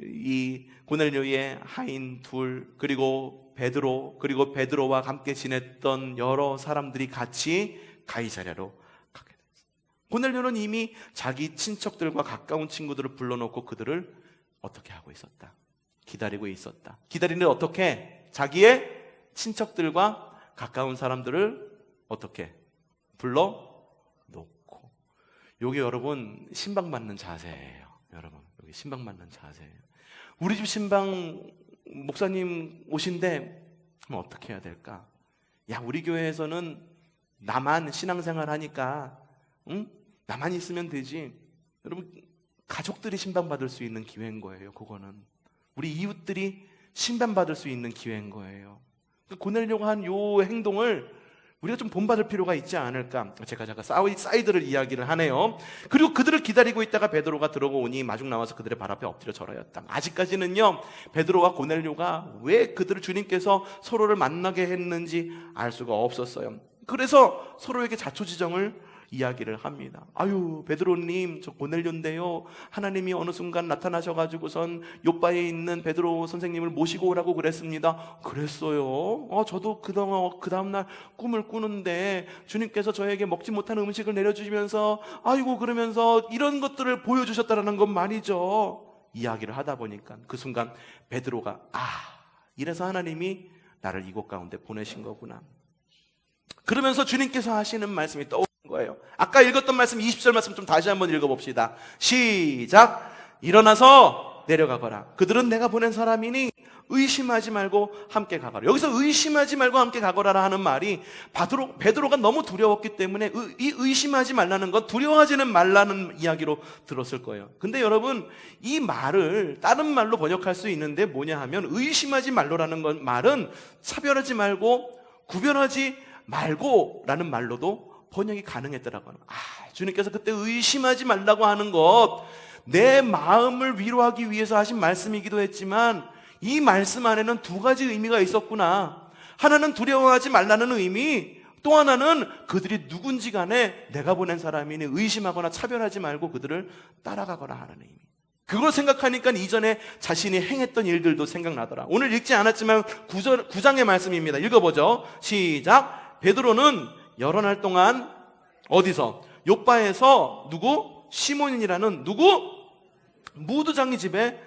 A: 이 고넬료의 하인 둘 그리고 베드로와 함께 지냈던 여러 사람들이 같이 가이사랴로 가게 됐어요. 고넬료는 이미 자기 친척들과 가까운 친구들을 불러놓고 그들을 어떻게 하고 있었다? 기다리고 있었다. 기다리는 어떻게? 자기의 친척들과 가까운 사람들을 어떻게? 불러놓고. 요게 여러분 신방받는 자세예요. 여러분 여기 신방 맞는 자세. 우리 집 신방 목사님 오신데 그럼 어떻게 해야 될까? 야, 우리 교회에서는 나만 신앙생활 하니까 나만 있으면 되지. 여러분, 가족들이 신방 받을 수 있는 기회인 거예요. 그거는 우리 이웃들이 신방 받을 수 있는 기회인 거예요. 고넬료가 한 요 행동을 우리가 좀 본받을 필요가 있지 않을까. 제가 사이드를 이야기를 하네요. 그리고 그들을 기다리고 있다가 베드로가 들어오니 마중 나와서 그들의 발 앞에 엎드려 절하였다. 아직까지는요, 베드로와 고넬료가 왜 그들을 주님께서 서로를 만나게 했는지 알 수가 없었어요. 그래서 서로에게 자초지정을 이야기를 합니다. 아유, 베드로님, 저 고넬료인데요, 하나님이 어느 순간 나타나셔가지고선 요바에 있는 베드로 선생님을 모시고 오라고 그랬습니다. 그랬어요? 저도 그 다음날 꿈을 꾸는데 주님께서 저에게 먹지 못한 음식을 내려주시면서 아이고 그러면서 이런 것들을 보여주셨다는 건 말이죠. 이야기를 하다 보니까 그 순간 베드로가 이래서 하나님이 나를 이곳 가운데 보내신 거구나. 그러면서 주님께서 하시는 말씀이 떠오르는 거예요. 아까 읽었던 말씀 20절 말씀 좀 다시 한번 읽어봅시다. 시작. 일어나서 내려가거라. 그들은 내가 보낸 사람이니 의심하지 말고 함께 가거라. 여기서 의심하지 말고 함께 가거라 하는 말이 베드로가 너무 두려웠기 때문에 이 의심하지 말라는 것, 두려워하지는 말라는 이야기로 들었을 거예요. 근데 여러분, 이 말을 다른 말로 번역할 수 있는데 뭐냐 하면, 의심하지 말로라는 말은 차별하지 말고 구별하지 말고 라는 말로도 번역이 가능했더라고요. 주님께서 그때 의심하지 말라고 하는 것, 내 마음을 위로하기 위해서 하신 말씀이기도 했지만 이 말씀 안에는 두 가지 의미가 있었구나. 하나는 두려워하지 말라는 의미, 또 하나는 그들이 누군지 간에 내가 보낸 사람이니 의심하거나 차별하지 말고 그들을 따라가거나 하는 의미. 그걸 생각하니까 이전에 자신이 행했던 일들도 생각나더라. 오늘 읽지 않았지만 9장의 말씀입니다. 읽어보죠. 시작. 베드로는 여러 날 동안 어디서? 요바에서 누구? 시몬이라는 누구? 무두장이 집에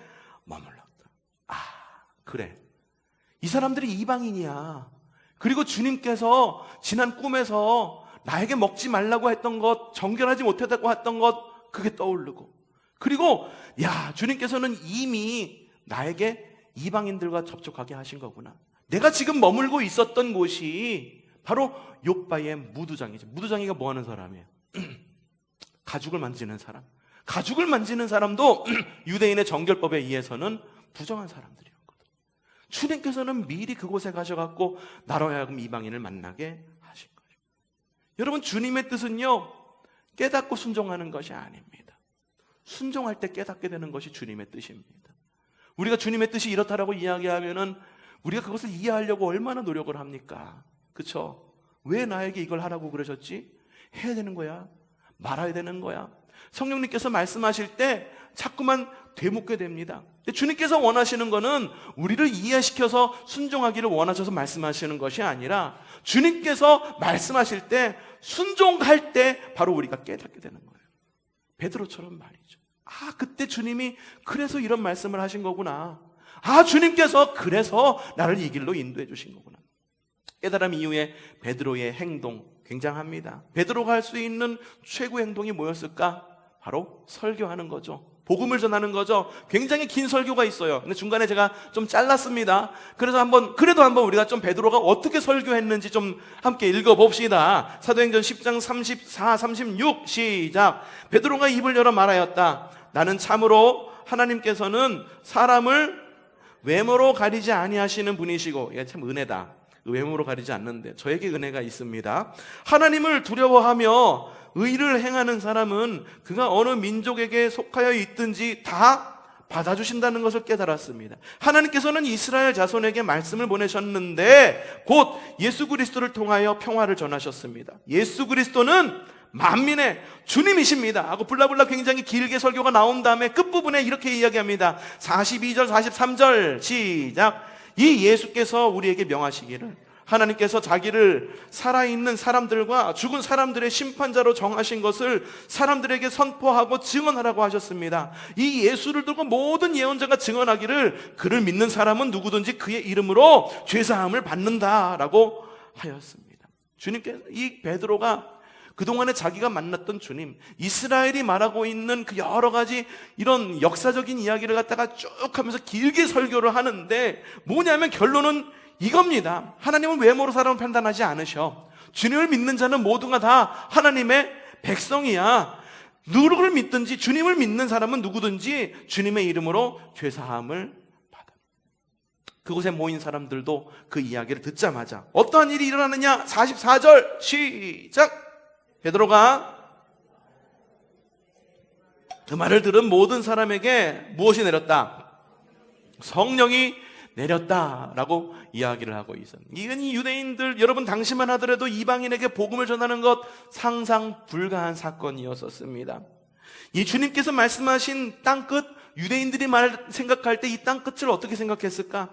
A: 머물렀다. 그래, 이 사람들이 이방인이야. 그리고 주님께서 지난 꿈에서 나에게 먹지 말라고 했던 것, 정결하지 못했다고 했던 것, 그게 떠오르고, 그리고 주님께서는 이미 나에게 이방인들과 접촉하게 하신 거구나. 내가 지금 머물고 있었던 곳이 바로 요바의 무두장이죠. 무두장이가 뭐 하는 사람이에요? 가죽을 만지는 사람. 가죽을 만지는 사람도 유대인의 정결법에 의해서는 부정한 사람들이었거든. 주님께서는 미리 그곳에 가셔갖고 나로 하여금 이방인을 만나게 하신 거죠. 여러분, 주님의 뜻은요, 깨닫고 순종하는 것이 아닙니다. 순종할 때 깨닫게 되는 것이 주님의 뜻입니다. 우리가 주님의 뜻이 이렇다라고 이야기하면은 우리가 그것을 이해하려고 얼마나 노력을 합니까? 그렇죠? 왜 나에게 이걸 하라고 그러셨지? 해야 되는 거야? 말아야 되는 거야? 성령님께서 말씀하실 때 자꾸만 되묻게 됩니다. 주님께서 원하시는 거는 우리를 이해시켜서 순종하기를 원하셔서 말씀하시는 것이 아니라 주님께서 말씀하실 때 순종할 때 바로 우리가 깨닫게 되는 거예요. 베드로처럼 말이죠. 그때 주님이 그래서 이런 말씀을 하신 거구나. 주님께서 그래서 나를 이 길로 인도해 주신 거구나. 깨달음 이후에 베드로의 행동 굉장합니다. 베드로가 할 수 있는 최고의 행동이 뭐였을까? 바로 설교하는 거죠. 복음을 전하는 거죠. 굉장히 긴 설교가 있어요. 근데 중간에 제가 좀 잘랐습니다. 그래서 그래도 한번 우리가 좀 베드로가 어떻게 설교했는지 좀 함께 읽어봅시다. 사도행전 10장 34, 36 시작. 베드로가 입을 열어 말하였다. 나는 참으로 하나님께서는 사람을 외모로 가리지 아니하시는 분이시고, 이게 참 은혜다. 외모로 가리지 않는데 저에게 은혜가 있습니다. 하나님을 두려워하며 의를 행하는 사람은 그가 어느 민족에게 속하여 있든지 다 받아주신다는 것을 깨달았습니다. 하나님께서는 이스라엘 자손에게 말씀을 보내셨는데 곧 예수 그리스도를 통하여 평화를 전하셨습니다. 예수 그리스도는 만민의 주님이십니다 하고 블라블라 굉장히 길게 설교가 나온 다음에 끝부분에 이렇게 이야기합니다. 42절 43절 시작. 이 예수께서 우리에게 명하시기를 하나님께서 자기를 살아있는 사람들과 죽은 사람들의 심판자로 정하신 것을 사람들에게 선포하고 증언하라고 하셨습니다. 이 예수를 두고 모든 예언자가 증언하기를 그를 믿는 사람은 누구든지 그의 이름으로 죄사함을 받는다라고 하였습니다. 주님께서 이 베드로가 그동안에 자기가 만났던 주님, 이스라엘이 말하고 있는 그 여러 가지 이런 역사적인 이야기를 갖다가 쭉 하면서 길게 설교를 하는데, 뭐냐면 결론은 이겁니다. 하나님은 외모로 사람을 판단하지 않으셔. 주님을 믿는 자는 모두가 다 하나님의 백성이야. 누구를 믿든지, 주님을 믿는 사람은 누구든지 주님의 이름으로 죄사함을 받아. 그곳에 모인 사람들도 그 이야기를 듣자마자 어떠한 일이 일어나느냐? 44절 시작. 베드로가 그 말을 들은 모든 사람에게 무엇이 내렸다? 성령이 내렸다라고 이야기를 하고 있었습니다. 이건 이 유대인들, 여러분 당시만 하더라도 이방인에게 복음을 전하는 것 상상 불가한 사건이었었습니다. 이 주님께서 말씀하신 땅끝, 유대인들이 생각할 때 이 땅끝을 어떻게 생각했을까?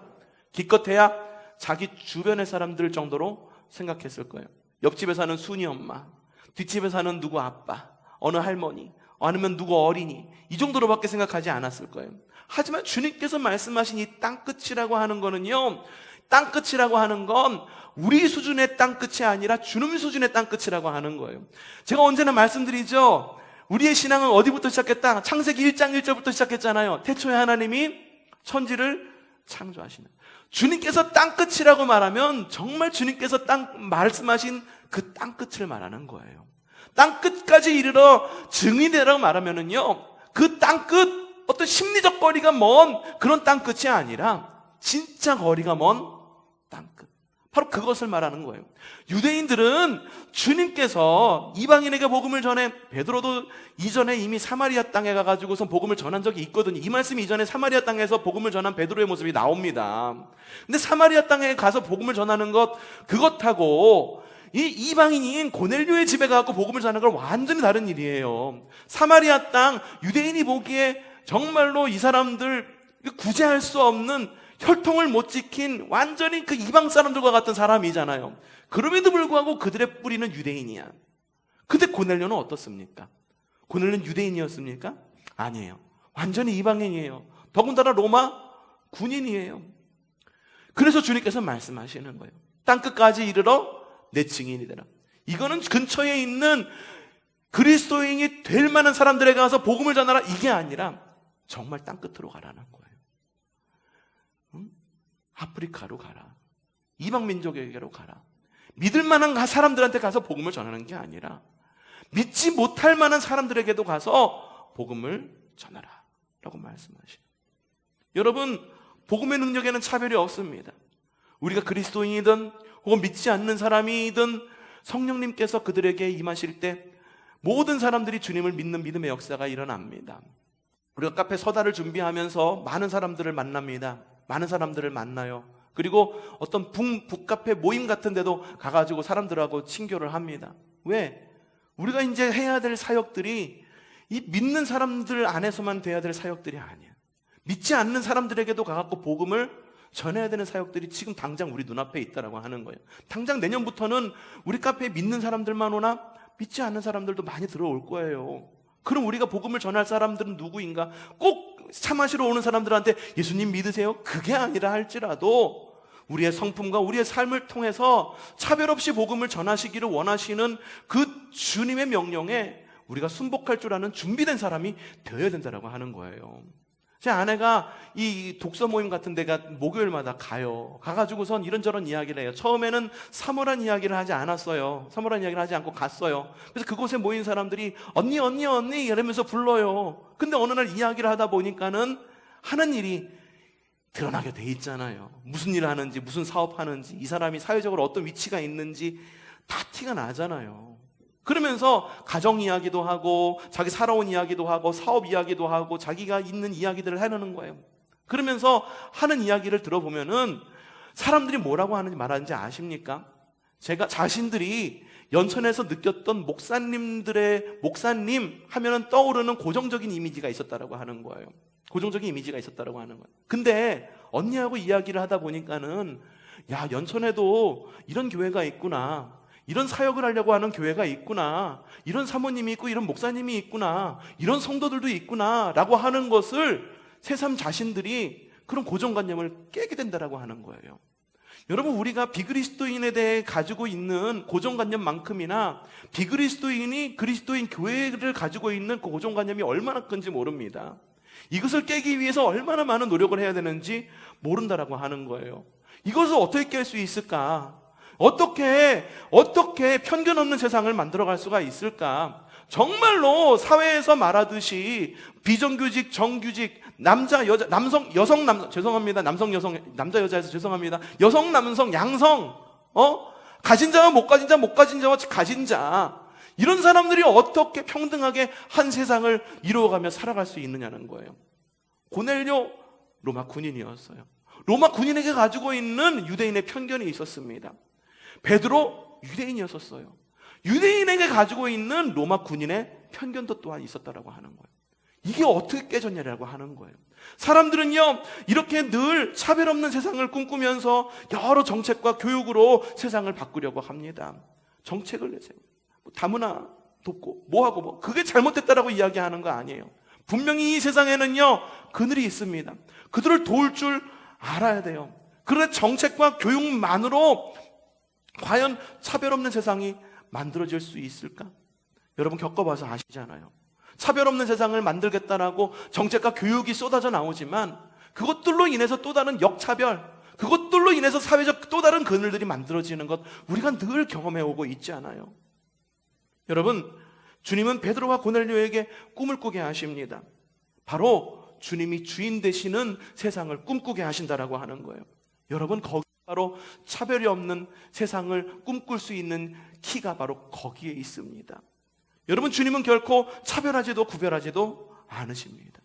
A: 기껏해야 자기 주변의 사람들 정도로 생각했을 거예요. 옆집에 사는 순이 엄마, 뒷집에 사는 누구 아빠, 어느 할머니, 아니면 누구 어린이, 이 정도로밖에 생각하지 않았을 거예요. 하지만 주님께서 말씀하신 이 땅끝이라고 하는 거는요, 땅끝이라고 하는 건 우리 수준의 땅끝이 아니라 주님 수준의 땅끝이라고 하는 거예요. 제가 언제나 말씀드리죠. 우리의 신앙은 어디부터 시작했다? 창세기 1장 1절부터 시작했잖아요. 태초에 하나님이 천지를 창조하시는, 주님께서 땅끝이라고 말하면 정말 주님께서 말씀하신 그 땅끝을 말하는 거예요. 땅끝까지 이르러 증인이라고 말하면은요, 그 땅끝, 어떤 심리적 거리가 먼 그런 땅끝이 아니라 진짜 거리가 먼 땅끝, 바로 그것을 말하는 거예요. 유대인들은 주님께서 이방인에게 복음을 전해, 베드로도 이전에 이미 사마리아 땅에 가가지고서 복음을 전한 적이 있거든요. 이 말씀 이전에 사마리아 땅에서 복음을 전한 베드로의 모습이 나옵니다. 근데 사마리아 땅에 가서 복음을 전하는 그것하고 이 이방인인 고넬료의 집에 가서 복음을 전하는 건 완전히 다른 일이에요. 사마리아 땅, 유대인이 보기에 정말로 이 사람들 구제할 수 없는, 혈통을 못 지킨 완전히 그 이방 사람들과 같은 사람이잖아요. 그럼에도 불구하고 그들의 뿌리는 유대인이야. 근데 고넬료는 어떻습니까? 고넬료는 유대인이었습니까? 아니에요. 완전히 이방인이에요. 더군다나 로마 군인이에요. 그래서 주님께서 말씀하시는 거예요. 땅끝까지 이르러 내 증인이 되라. 이거는 근처에 있는 그리스도인이 될 만한 사람들에게 가서 복음을 전하라, 이게 아니라 정말 땅끝으로 가라는 거예요. 아프리카로 가라, 이방 민족에게로 가라. 믿을 만한 사람들한테 가서 복음을 전하는 게 아니라 믿지 못할 만한 사람들에게도 가서 복음을 전하라 라고 말씀하시죠. 여러분, 복음의 능력에는 차별이 없습니다. 우리가 그리스도인이든 혹은 믿지 않는 사람이든 성령님께서 그들에게 임하실 때 모든 사람들이 주님을 믿는 믿음의 역사가 일어납니다. 우리가 카페 서다를 준비하면서 많은 사람들을 만납니다. 많은 사람들을 만나요. 그리고 어떤 북카페 모임 같은 데도 가가지고 사람들하고 친교를 합니다. 왜? 우리가 이제 해야 될 사역들이 이 믿는 사람들 안에서만 돼야 될 사역들이 아니야. 믿지 않는 사람들에게도 가갖고 복음을 전해야 되는 사역들이 지금 당장 우리 눈앞에 있다라고 하는 거예요. 당장 내년부터는 우리 카페에 믿는 사람들만 오나 믿지 않는 사람들도 많이 들어올 거예요. 그럼 우리가 복음을 전할 사람들은 누구인가? 꼭 차 마시러 오는 사람들한테 예수님 믿으세요? 그게 아니라 할지라도 우리의 성품과 우리의 삶을 통해서 차별 없이 복음을 전하시기를 원하시는 그 주님의 명령에 우리가 순복할 줄 아는 준비된 사람이 되어야 된다라고 하는 거예요. 제 아내가 이 독서 모임 같은 데가 목요일마다 가요. 가가지고선 이런저런 이야기를 해요. 처음에는 사모란 이야기를 하지 않았어요. 사모란 이야기를 하지 않고 갔어요. 그래서 그곳에 모인 사람들이 언니 이러면서 불러요. 근데 어느 날 이야기를 하다 보니까는 하는 일이 드러나게 돼 있잖아요. 무슨 일을 하는지, 무슨 사업하는지, 이 사람이 사회적으로 어떤 위치가 있는지 다 티가 나잖아요. 그러면서 가정 이야기도 하고 자기 살아온 이야기도 하고 사업 이야기도 하고 자기가 있는 이야기들을 해내는 거예요. 그러면서 하는 이야기를 들어보면은 사람들이 뭐라고 하는지 말하는지 아십니까? 제가 자신들이 연천에서 느꼈던 목사님 하면은 떠오르는 고정적인 이미지가 있었다라고 하는 거예요. 고정적인 이미지가 있었다라고 하는 거예요. 근데 언니하고 이야기를 하다 보니까는 야, 연천에도 이런 교회가 있구나, 이런 사역을 하려고 하는 교회가 있구나, 이런 사모님이 있고 이런 목사님이 있구나, 이런 성도들도 있구나 라고 하는 것을 새삼 자신들이 그런 고정관념을 깨게 된다라고 하는 거예요. 여러분, 우리가 비그리스도인에 대해 가지고 있는 고정관념만큼이나 비그리스도인이 그리스도인 교회를 가지고 있는 그 고정관념이 얼마나 큰지 모릅니다. 이것을 깨기 위해서 얼마나 많은 노력을 해야 되는지 모른다라고 하는 거예요. 이것을 어떻게 깰 수 있을까? 어떻게 편견 없는 세상을 만들어갈 수가 있을까? 정말로 사회에서 말하듯이 비정규직, 정규직, 남자, 여자, 남성, 여성, 남성, 죄송합니다. 남성, 여성, 남자, 여자에서 죄송합니다. 여성, 남성, 양성, 가진 자와 못 가진 자, 못 가진 자와 가진 자. 이런 사람들이 어떻게 평등하게 한 세상을 이루어가며 살아갈 수 있느냐는 거예요. 고넬료, 로마 군인이었어요. 로마 군인에게 가지고 있는 유대인의 편견이 있었습니다. 베드로, 유대인이었어요. 유대인에게 가지고 있는 로마 군인의 편견도 또한 있었다라고 하는 거예요. 이게 어떻게 깨졌냐라고 하는 거예요. 사람들은요, 이렇게 늘 차별 없는 세상을 꿈꾸면서 여러 정책과 교육으로 세상을 바꾸려고 합니다. 정책을 내세요. 다문화 돕고 뭐하고 그게 잘못됐다라고 이야기하는 거 아니에요. 분명히 이 세상에는요, 그늘이 있습니다. 그들을 도울 줄 알아야 돼요. 그런데 정책과 교육만으로 과연 차별 없는 세상이 만들어질 수 있을까? 여러분 겪어봐서 아시잖아요. 차별 없는 세상을 만들겠다라고 정책과 교육이 쏟아져 나오지만 그것들로 인해서 또 다른 역차별, 그것들로 인해서 사회적 또 다른 그늘들이 만들어지는 것 우리가 늘 경험해오고 있지 않아요? 여러분, 주님은 베드로와 고넬료에게 꿈을 꾸게 하십니다. 바로 주님이 주인 되시는 세상을 꿈꾸게 하신다라고 하는 거예요. 여러분, 거기 바로 차별이 없는 세상을 꿈꿀 수 있는 키가 바로 거기에 있습니다. 여러분, 주님은 결코 차별하지도 구별하지도 않으십니다.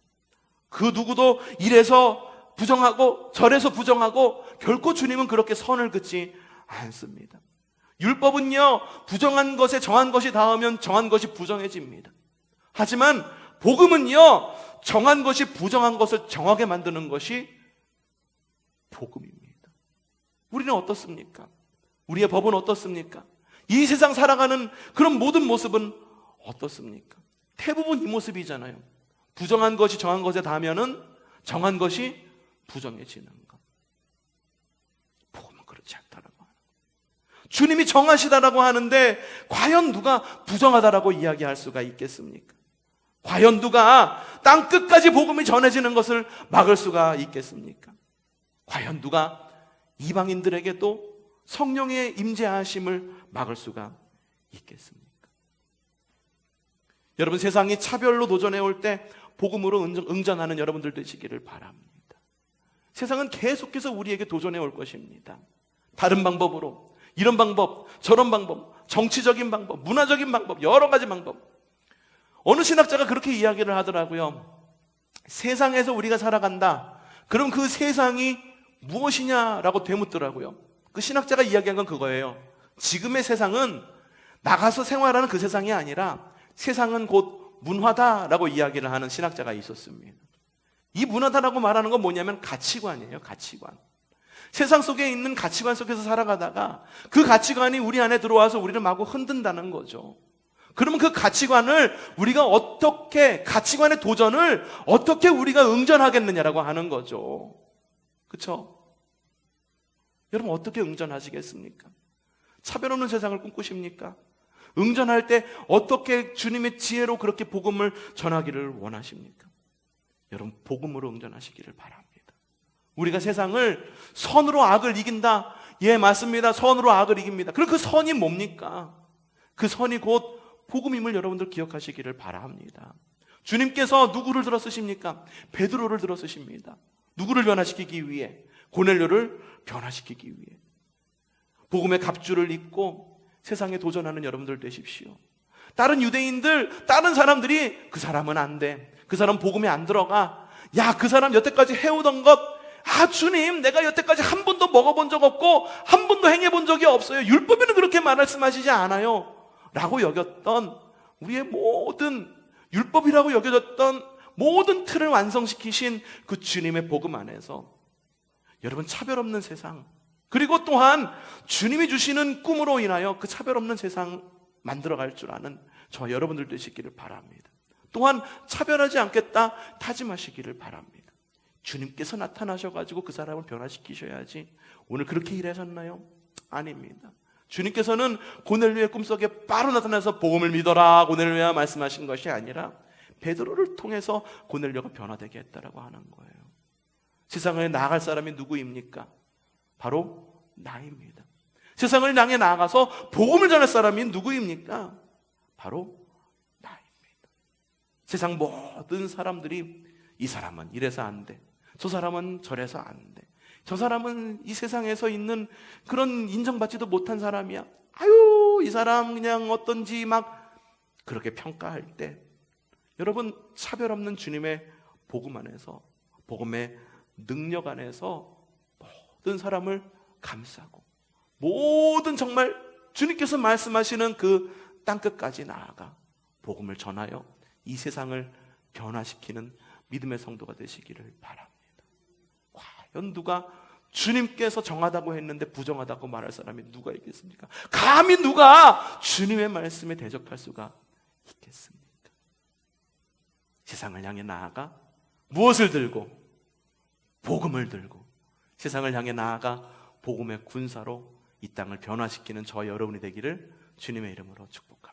A: 그 누구도 이래서 부정하고 저래서 부정하고 결코 주님은 그렇게 선을 긋지 않습니다. 율법은요, 부정한 것에 정한 것이 닿으면 정한 것이 부정해집니다. 하지만 복음은요, 정한 것이 부정한 것을 정하게 만드는 것이 복음입니다. 우리는 어떻습니까? 우리의 법은 어떻습니까? 이 세상 살아가는 그런 모든 모습은 어떻습니까? 대부분 이 모습이잖아요. 부정한 것이 정한 것에 닿으면은 정한 것이 부정해지는 것. 복음은 그렇지 않다라고 하는 거예요. 주님이 정하시다라고 하는데 과연 누가 부정하다라고 이야기할 수가 있겠습니까? 과연 누가 땅 끝까지 복음이 전해지는 것을 막을 수가 있겠습니까? 과연 누가 이방인들에게도 성령의 임재하심을 막을 수가 있겠습니까? 여러분, 세상이 차별로 도전해 올 때 복음으로 응전하는 여러분들 되시기를 바랍니다. 세상은 계속해서 우리에게 도전해 올 것입니다. 다른 방법으로, 이런 방법, 저런 방법, 정치적인 방법, 문화적인 방법, 여러 가지 방법. 어느 신학자가 그렇게 이야기를 하더라고요. 세상에서 우리가 살아간다. 그럼 그 세상이 무엇이냐라고 되묻더라고요. 그 신학자가 이야기한 건 그거예요. 지금의 세상은 나가서 생활하는 그 세상이 아니라 세상은 곧 문화다라고 이야기를 하는 신학자가 있었습니다. 이 문화다라고 말하는 건 뭐냐면 가치관이에요. 가치관. 세상 속에 있는 가치관 속에서 살아가다가 그 가치관이 우리 안에 들어와서 우리를 마구 흔든다는 거죠. 그러면 그 가치관을 우리가 어떻게, 가치관의 도전을 어떻게 우리가 응전하겠느냐라고 하는 거죠. 그렇죠? 여러분, 어떻게 응전하시겠습니까? 차별 없는 세상을 꿈꾸십니까? 응전할 때 어떻게 주님의 지혜로 그렇게 복음을 전하기를 원하십니까? 여러분, 복음으로 응전하시기를 바랍니다. 우리가 세상을 선으로 악을 이긴다. 예, 맞습니다. 선으로 악을 이깁니다. 그럼 그 선이 뭡니까? 그 선이 곧 복음임을 여러분들 기억하시기를 바랍니다. 주님께서 누구를 들어 쓰십니까? 베드로를 들어 쓰십니다. 누구를 변화시키기 위해? 고넬료를 변화시키기 위해. 복음의 갑주를 입고 세상에 도전하는 여러분들 되십시오. 다른 유대인들, 다른 사람들이 그 사람은 안 돼. 그 사람 복음에 안 들어가. 야, 그 사람 여태까지 해오던 것, 주님, 내가 여태까지 한 번도 먹어본 적 없고 한 번도 행해본 적이 없어요. 율법에는 그렇게 말씀하시지 않아요. 라고 여겼던 우리의 모든, 율법이라고 여겨졌던 모든 틀을 완성시키신 그 주님의 복음 안에서 여러분, 차별 없는 세상, 그리고 또한 주님이 주시는 꿈으로 인하여 그 차별 없는 세상 만들어갈 줄 아는 저와 여러분들 되시기를 바랍니다. 또한 차별하지 않겠다 다짐하시기를 바랍니다. 주님께서 나타나셔가지고 그 사람을 변화시키셔야지. 오늘 그렇게 일하셨나요? 아닙니다. 주님께서는 고넬료의 꿈속에 바로 나타나서 복음을 믿어라 고넬료야 말씀하신 것이 아니라 베드로를 통해서 고넬료가 변화되게 했다라고 하는 거예요. 세상에 나아갈 사람이 누구입니까? 바로 나입니다. 세상을 향해 나아가서 복음을 전할 사람이 누구입니까? 바로 나입니다. 세상 모든 사람들이 이 사람은 이래서 안 돼, 저 사람은 저래서 안 돼, 저 사람은 이 세상에서 있는 그런 인정받지도 못한 사람이야, 아유 이 사람 그냥 어떤지 막 그렇게 평가할 때 여러분, 차별 없는 주님의 복음 안에서, 복음의 능력 안에서 모든 사람을 감싸고 모든 정말 주님께서 말씀하시는 그 땅끝까지 나아가 복음을 전하여 이 세상을 변화시키는 믿음의 성도가 되시기를 바랍니다. 과연 누가 주님께서 정하다고 했는데 부정하다고 말할 사람이 누가 있겠습니까? 감히 누가 주님의 말씀에 대적할 수가 있겠습니까? 세상을 향해 나아가 무엇을 들고? 복음을 들고 세상을 향해 나아가 복음의 군사로 이 땅을 변화시키는 저와 여러분이 되기를 주님의 이름으로 축복합니다.